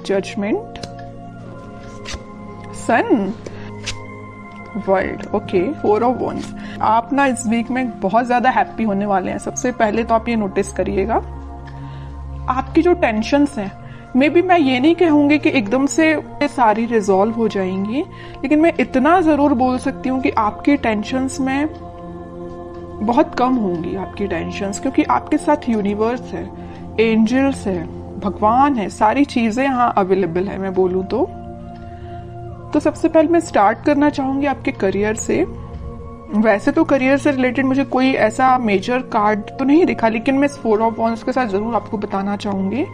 Judgement, sun, world. Okay, 4 of wands. आप ना इस वीक में बहुत ज्यादा हैप्पी होने वाले हैं। सबसे पहले तो आप ये नोटिस करिएगा, आपकी जो टेंशन्स हैं, मे बी मैं ये नहीं कहूंगी कि एकदम से सारी रिजॉल्व हो जाएंगी, लेकिन मैं इतना जरूर बोल सकती हूँ कि आपकी टेंशन्स में बहुत कम होंगी आपकी टेंशन्स, क्योंकि आपके साथ यूनिवर्स है, एंजल्स है, भगवान है, सारी चीजें यहाँ अवेलेबल है। मैं बोलूँ तो सबसे पहले मैं स्टार्ट करना चाहूंगी आपके करियर से। वैसे तो करियर से रिलेटेड मुझे कोई ऐसा मेजर कार्ड तो नहीं दिखा, लेकिन मैं इस 4 ऑफ वॉन्ड्स के साथ जरूर आपको बताना चाहूंगी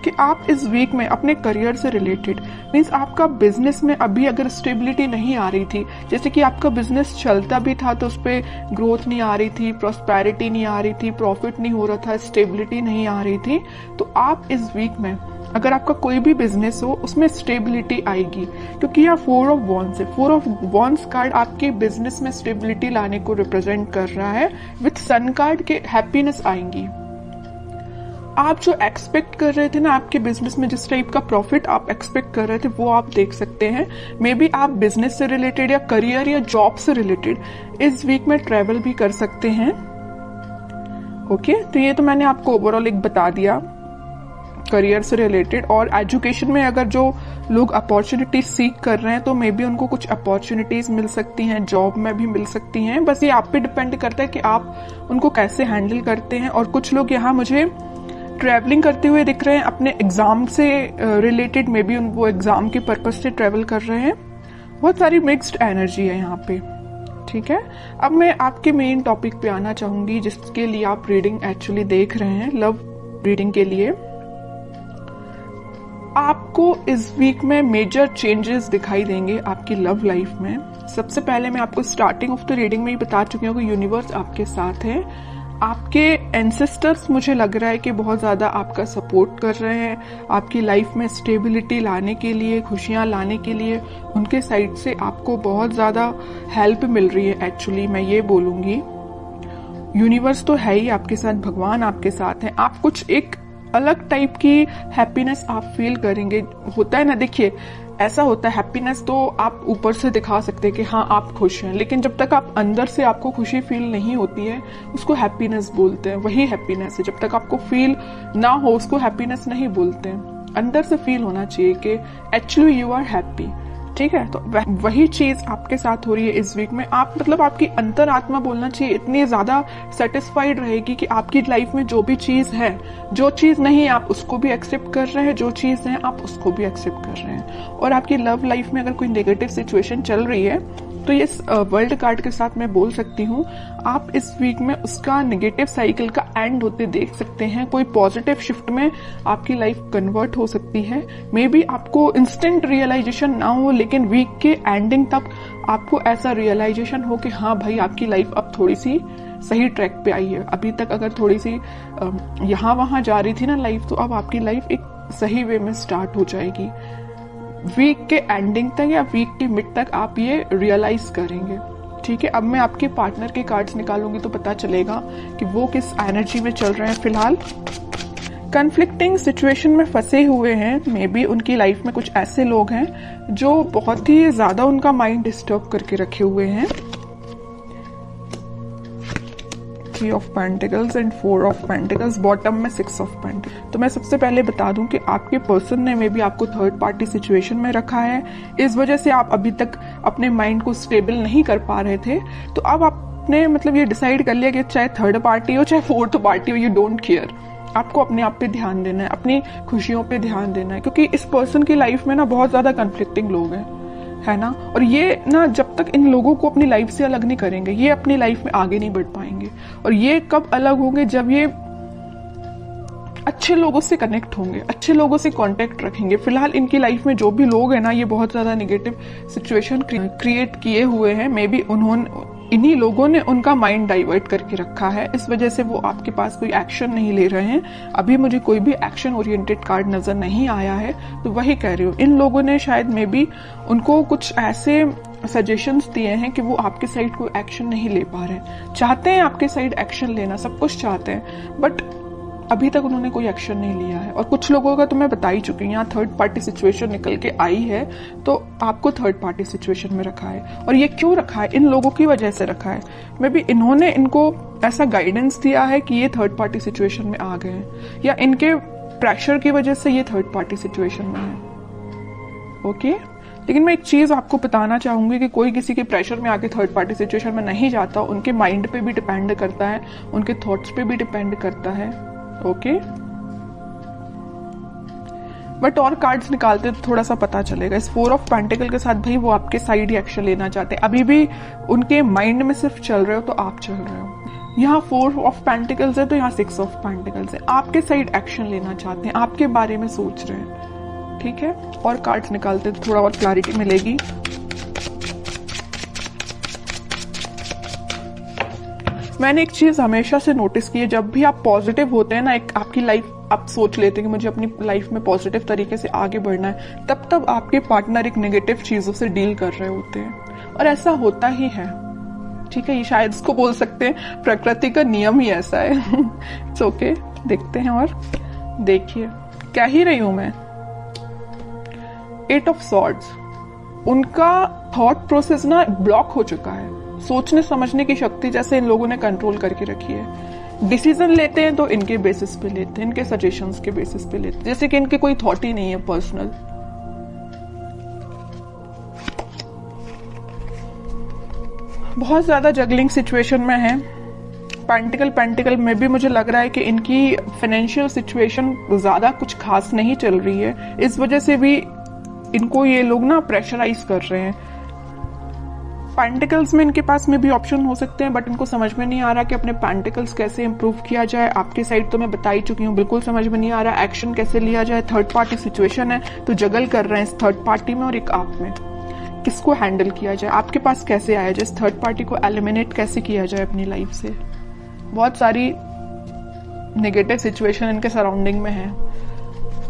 कि आप इस वीक में अपने करियर से रिलेटेड, मीन्स आपका बिजनेस में अभी अगर स्टेबिलिटी नहीं आ रही थी, जैसे कि आपका बिजनेस चलता भी था तो उस पर ग्रोथ नहीं आ रही थी, प्रॉस्पेरिटी नहीं आ रही थी, प्रॉफिट नहीं हो रहा था, स्टेबिलिटी नहीं आ रही थी, तो आप इस वीक में अगर आपका कोई भी बिजनेस हो उसमें स्टेबिलिटी आएगी, क्योंकि यहाँ 4 ऑफ वॉन्ड्स है। 4 ऑफ वॉन्ड्स कार्ड आपके बिजनेस में स्टेबिलिटी लाने को रिप्रेजेंट कर रहा है। विथ सन कार्ड के हैप्पीनेस आएंगी। आप जो एक्सपेक्ट कर रहे थे ना आपके बिजनेस में, जिस टाइप का प्रॉफिट आप एक्सपेक्ट कर रहे थे, वो आप देख सकते हैं। मे बी आप बिजनेस से रिलेटेड या करियर या जॉब से रिलेटेड इस वीक में ट्रेवल भी कर सकते हैं। ओके, तो ये तो मैंने आपको ओवरऑल एक बता दिया करियर से रिलेटेड। और एजुकेशन में अगर जो लोग अपॉर्चुनिटीज सीख कर रहे हैं तो मे बी उनको कुछ अपॉर्चुनिटीज मिल सकती हैं, जॉब में भी मिल सकती हैं। बस ये आप पे डिपेंड करता है कि आप उनको कैसे हैंडल करते हैं। और कुछ लोग यहाँ मुझे ट्रैवलिंग करते हुए दिख रहे हैं अपने एग्जाम से रिलेटेड, मे बी वो एग्जाम के पर्पज से ट्रैवल कर रहे हैं। बहुत सारी मिक्स्ड एनर्जी है यहाँ पे। ठीक है, अब मैं आपके मेन टॉपिक पे आना चाहूंगी जिसके लिए आप रीडिंग एक्चुअली देख रहे हैं, लव रीडिंग के लिए। आपको इस वीक में मेजर चेंजेस दिखाई देंगे आपकी लव लाइफ में। सबसे पहले मैं आपको स्टार्टिंग ऑफ द रीडिंग में ही बता चुकी हूँ कि यूनिवर्स आपके साथ है। आपके एंसेस्टर्स मुझे लग रहा है कि बहुत ज्यादा आपका सपोर्ट कर रहे हैं, आपकी लाइफ में स्टेबिलिटी लाने के लिए, खुशियां लाने के लिए उनके साइड से आपको बहुत ज्यादा हेल्प मिल रही है। एक्चुअली मैं ये बोलूंगी यूनिवर्स तो है ही आपके साथ, भगवान आपके साथ है। आप कुछ एक अलग टाइप की हैप्पीनेस आप फील करेंगे। होता है ना, देखिए ऐसा होता है, हैप्पीनेस तो आप ऊपर से दिखा सकते हैं कि हाँ आप खुश हैं, लेकिन जब तक आप अंदर से आपको खुशी फील नहीं होती है उसको हैप्पीनेस बोलते हैं। वही हैप्पीनेस है, जब तक आपको फील ना हो उसको हैप्पीनेस नहीं बोलते हैं। अंदर से फील होना चाहिए कि एक्चुअली यू आर हैप्पी। ठीक है, तो वही चीज आपके साथ हो रही है इस वीक में। आप मतलब आपकी अंतरात्मा बोलना चाहिए इतनी ज्यादा सेटिस्फाइड रहेगी कि आपकी लाइफ में जो भी चीज है, जो चीज नहीं आप उसको भी एक्सेप्ट कर रहे हैं, जो चीज है आप उसको भी एक्सेप्ट कर रहे हैं। और आपकी लव लाइफ में अगर कोई नेगेटिव सिचुएशन चल रही है तो ये वर्ल्ड कार्ड के साथ मैं बोल सकती हूँ आप इस वीक में उसका नेगेटिव साइकिल का एंड होते देख सकते हैं। कोई पॉजिटिव शिफ्ट में आपकी लाइफ कन्वर्ट हो सकती है। मे बी आपको इंस्टेंट रियलाइजेशन ना हो, लेकिन वीक के एंडिंग तक आपको ऐसा रियलाइजेशन हो कि हाँ भाई आपकी लाइफ अब थोड़ी सी सही ट्रैक पे आई है। अभी तक अगर थोड़ी सी यहाँ वहां जा रही थी ना लाइफ, तो अब आपकी लाइफ एक सही वे में स्टार्ट हो जाएगी। वीक के एंडिंग तक या वीक के मिड तक आप ये रियलाइज करेंगे। ठीक है, अब मैं आपके पार्टनर के कार्ड्स निकालूंगी तो पता चलेगा कि वो किस एनर्जी में चल रहे हैं फिलहाल। कन्फ्लिक्टिंग सिचुएशन में फंसे हुए हैं। मे बी उनकी लाइफ में कुछ ऐसे लोग हैं जो बहुत ही ज्यादा उनका माइंड डिस्टर्ब करके रखे हुए हैं। 3 of pentacles and 4 of pentacles, bottom में 6 ऑफ पेंटिकल्स। तो मैं सबसे पहले बता दूं कि आपके पर्सन ने मे बी आपको थर्ड पार्टी सिचुएशन में रखा है। इस वजह से आप अभी तक अपने माइंड को स्टेबल नहीं कर पा रहे थे। तो अब आपने मतलब ये डिसाइड कर लिया कि चाहे थर्ड पार्टी हो चाहे फोर्थ पार्टी हो, यू डोंट केयर। आपको अपने आप पे ध्यान देना है, अपनी खुशियों पे ध्यान देना है, क्योंकि इस पर्सन की लाइफ में ना बहुत ज्यादा कन्फ्लिक्टिंग लोग हैं, है ना। और ये ना जब तक इन लोगों को अपनी लाइफ से अलग नहीं करेंगे, ये अपनी लाइफ में आगे नहीं बढ़ पाएंगे। और ये कब अलग होंगे, जब ये अच्छे लोगों से कनेक्ट होंगे, अच्छे लोगों से कांटेक्ट रखेंगे। फिलहाल इनकी लाइफ में जो भी लोग हैं ना, ये बहुत ज्यादा नेगेटिव सिचुएशन क्रिएट किए हुए हैं। मे बी इन्हीं लोगों ने उनका माइंड डाइवर्ट करके रखा है, इस वजह से वो आपके पास कोई एक्शन नहीं ले रहे हैं। अभी मुझे कोई भी एक्शन ओरिएंटेड कार्ड नजर नहीं आया है, तो वही कह रही हूँ। इन लोगों ने शायद मे बी उनको कुछ ऐसे सजेशंस दिए हैं कि वो आपके साइड कोई एक्शन नहीं ले पा रहे। चाहते हैं आपके साइड एक्शन लेना, सब कुछ चाहते हैं, बट अभी तक उन्होंने कोई एक्शन नहीं लिया है। और कुछ लोगों का तो मैं बता ही चुकी हूँ, यहाँ थर्ड पार्टी सिचुएशन निकल के आई है, तो आपको थर्ड पार्टी सिचुएशन में रखा है। और ये क्यों रखा है? इन लोगों की वजह से रखा है। मे बी इन्होंने इनको ऐसा गाइडेंस दिया है कि ये थर्ड पार्टी सिचुएशन में आ गए हैं, या इनके प्रेशर की वजह से ये थर्ड पार्टी सिचुएशन में है। ओके, लेकिन मैं एक चीज आपको बताना चाहूंगी कि कोई किसी के प्रेशर में आके थर्ड पार्टी सिचुएशन में नहीं जाता। उनके माइंड पे भी डिपेंड करता है, उनके थॉट्स पे भी डिपेंड करता है। ओके, बट और कार्ड्स निकालते तो थोड़ा सा पता चलेगा। इस 4 ऑफ पेंटिकल के साथ भाई वो आपके साइड ही एक्शन लेना चाहते हैं। अभी भी उनके माइंड में सिर्फ चल रहे हो तो आप चल रहे हो। यहाँ 4 ऑफ पेंटिकल्स है तो यहाँ 6 ऑफ पेंटिकल्स है। आपके साइड एक्शन लेना चाहते हैं, आपके बारे में सोच रहे हैं। ठीक है, और कार्ड्स निकालते तो थोड़ा और क्लैरिटी मिलेगी। मैंने एक चीज हमेशा से नोटिस की है, जब भी आप पॉजिटिव होते हैं ना, एक आपकी लाइफ आप सोच लेते हैं कि मुझे अपनी लाइफ में पॉजिटिव तरीके से आगे बढ़ना है, तब आपके पार्टनर एक नेगेटिव चीजों से डील कर रहे होते हैं। और ऐसा होता ही है। ठीक है, ये शायद इसको बोल सकते हैं प्रकृति का नियम ही ऐसा है। इट्स ओके, देखते हैं। और देखिए क्या ही रही हूं मैं, 8 ऑफ सॉर्ड्स। उनका थॉट प्रोसेस ना ब्लॉक हो चुका है। सोचने समझने की शक्ति जैसे इन लोगों ने कंट्रोल करके रखी है। डिसीजन लेते हैं तो इनके बेसिस पे लेते हैं, इनके सजेशंस के बेसिस पे लेते हैं, जैसे कि इनके कोई थॉट ही नहीं है पर्सनल। बहुत ज्यादा जगलिंग सिचुएशन में है। पेंटिकल में भी मुझे लग रहा है कि इनकी फाइनेंशियल सिचुएशन ज्यादा कुछ खास नहीं चल रही है। इस वजह से भी इनको ये लोग ना प्रेशराइज कर रहे हैं। पेंटिकल्स में इनके पास में भी ऑप्शन हो सकते हैं, बट इनको समझ में नहीं आ रहा कि अपने पेंटिकल्स कैसे इंप्रूव किया जाए। आपकी साइड तो मैं बता ही चुकी हूँ, बिल्कुल समझ में नहीं आ रहा एक्शन कैसे लिया जाए। थर्ड पार्टी सिचुएशन है तो जगल कर रहे हैं इस थर्ड पार्टी में और एक आप में। किसको हैंडल किया जाए, आपके पास कैसे आया जाए, इस थर्ड पार्टी को एलिमिनेट कैसे किया जाए अपनी लाइफ से। बहुत सारी नेगेटिव सिचुएशन इनके सराउंडिंग में है।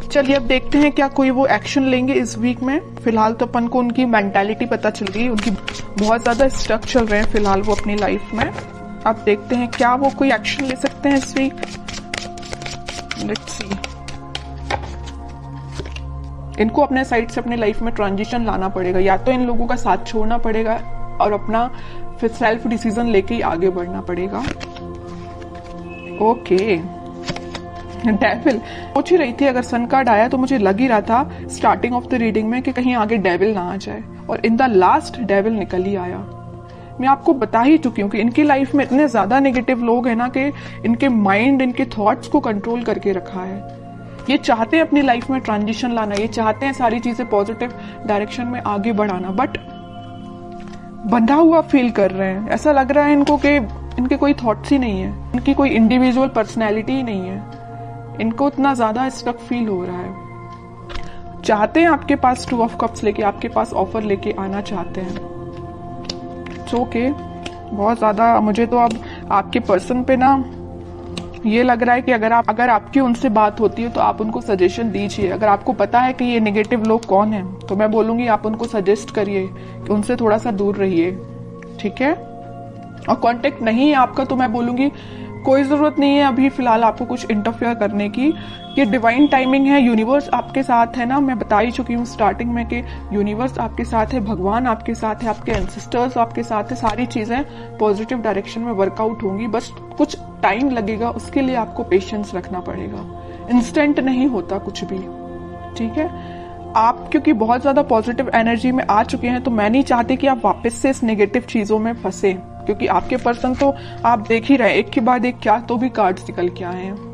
चलिए अब देखते हैं क्या कोई वो एक्शन लेंगे इस वीक में। फिलहाल तो अपन को उनकी मेंटालिटी पता चल गई, उनकी बहुत ज्यादा स्टक चल रहे हैं फिलहाल वो अपनी लाइफ में। अब देखते हैं क्या वो कोई एक्शन ले सकते हैं इस वीक। Let's see. इनको अपने साइड से अपनी लाइफ में ट्रांजिशन लाना पड़ेगा, या तो इन लोगों का साथ छोड़ना पड़ेगा और अपना फिर सेल्फ डिसीजन लेके ही आगे बढ़ना पड़ेगा। ओके, डेविल सोच ही रही थी, अगर सन कार्ड आया तो मुझे लग ही रहा था स्टार्टिंग ऑफ द रीडिंग में कि कहीं आगे डेविल ना आ जाए, और इन द लास्ट डेविल निकल ही आया। मैं आपको बता ही चुकी हूँ कि इनकी लाइफ में इतने ज्यादा नेगेटिव लोग हैं ना कि इनके माइंड इनके थॉट्स को कंट्रोल करके रखा है। ये चाहते हैं अपनी लाइफ में ट्रांजिशन लाना, ये चाहते हैं सारी चीजें पॉजिटिव डायरेक्शन में आगे बढ़ाना, बट बंधा हुआ फील कर रहे हैं। ऐसा लग रहा है इनको कि इनके कोई थॉट्स ही नहीं है, इनकी कोई इंडिविजुअल पर्सनैलिटी ही नहीं है। इनको इतना ज्यादा स्टक फील हो रहा है। चाहते हैं आपके पास 2 ऑफ कप्स लेके, आपके पास ऑफर लेके आना चाहते हैं। It's okay. बहुत ज्यादा मुझे तो अब आपके पर्सन पे ना ये लग रहा है कि अगर आपकी उनसे बात होती है तो आप उनको सजेशन दीजिए। अगर आपको पता है कि ये नेगेटिव लोग कौन है तो मैं बोलूंगी आप उनको सजेस्ट करिए कि उनसे थोड़ा सा दूर रहिए। ठीक है, और कांटेक्ट नहीं है आपका तो मैं बोलूंगी कोई जरूरत नहीं है अभी फिलहाल आपको कुछ इंटरफेयर करने की। ये डिवाइन टाइमिंग है, यूनिवर्स आपके साथ है ना। मैं बता ही चुकी हूँ स्टार्टिंग में कि यूनिवर्स आपके साथ है, भगवान आपके साथ है, आपके एंसेस्टर्स आपके साथ है। सारी चीजें पॉजिटिव डायरेक्शन में वर्कआउट होंगी, बस कुछ टाइम लगेगा, उसके लिए आपको पेशेंस रखना पड़ेगा। इंस्टेंट नहीं होता कुछ भी। ठीक है, आप क्योंकि बहुत ज्यादा पॉजिटिव एनर्जी में आ चुके हैं तो मैं नहीं चाहती कि आप वापस से इस नेगेटिव चीजों में फंसे, क्योंकि आपके पर्सन तो आप देख ही रहे एक के बाद एक क्या तो भी कार्ड्स निकल के आए हैं।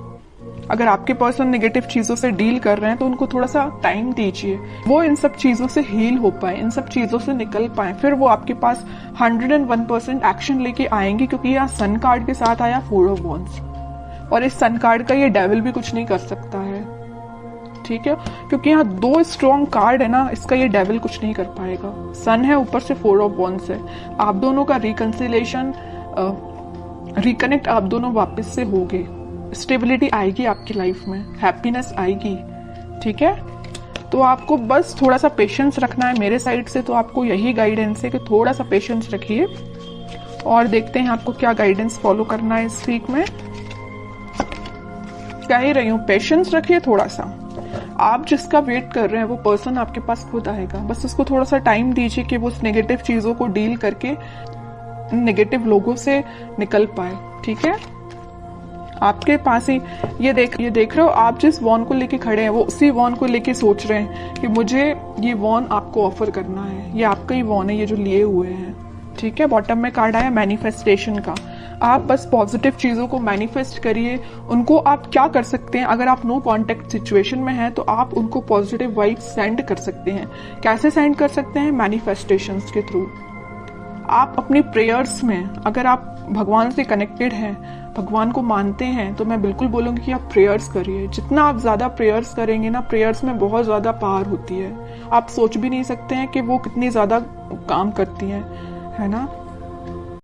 अगर आपके पर्सन नेगेटिव चीजों से डील कर रहे हैं तो उनको थोड़ा सा टाइम दीजिए, वो इन सब चीजों से हील हो पाए, इन सब चीजों से निकल पाए, फिर वो आपके पास 101% एक्शन लेके आएंगे। क्योंकि यहाँ सन कार्ड के साथ आया 4 ऑफ वॉन्ड्स, और इस सन कार्ड का ये डेविल भी कुछ नहीं कर सकता है। ठीक है, क्योंकि यहाँ 2 स्ट्रॉन्ग कार्ड है ना, इसका ये डेविल कुछ नहीं कर पाएगा। सन है, ऊपर से 4 ऑफ वॉन्ड्स है। आप दोनों का रिकंसिलेशन रिकनेक्ट आप दोनों वापस से होगे, स्टेबिलिटी आएगी आपकी लाइफ में, हैप्पीनेस आएगी। ठीक है, तो आपको बस थोड़ा सा पेशेंस रखना है मेरे साइड से। तो आपको यही गाइडेंस है कि थोड़ा सा पेशेंस रखिए, और देखते हैं आपको क्या गाइडेंस फॉलो करना है इस वीक में। कह ही रही हूँ, पेशेंस रखिए थोड़ा सा। आप जिसका वेट कर रहे हैं वो पर्सन आपके पास खुद आएगा, बस उसको थोड़ा सा टाइम दीजिए कि वो उस नेगेटिव चीजों को डील करके नेगेटिव लोगों से निकल पाए। ठीक है, आपके पास ही ये देख रहे हो, आप जिस वॉन को लेके खड़े हैं वो उसी वॉन को लेके सोच रहे हैं कि मुझे ये वॉन आपको ऑफर करना है, ये आपका ही वॉन है ये जो लिए हुए हैं। ठीक है, बॉटम में कार्ड आया मैनिफेस्टेशन का। आप बस पॉजिटिव चीजों को मैनिफेस्ट करिए। उनको आप क्या कर सकते हैं, अगर आप नो कांटेक्ट सिचुएशन में हैं तो आप उनको पॉजिटिव वाइब्स सेंड कर सकते हैं। कैसे सेंड कर सकते हैं? मैनिफेस्टेशंस के थ्रू। आप अपनी प्रेयर्स में, अगर आप भगवान से कनेक्टेड हैं, भगवान को मानते हैं, तो मैं बिल्कुल बोलूंगी कि आप प्रेयर्स करिए। जितना आप ज्यादा प्रेयर्स करेंगे ना, प्रेयर्स में बहुत ज्यादा पावर होती है। आप सोच भी नहीं सकते हैं कि वो कितनी ज्यादा काम करती है ना।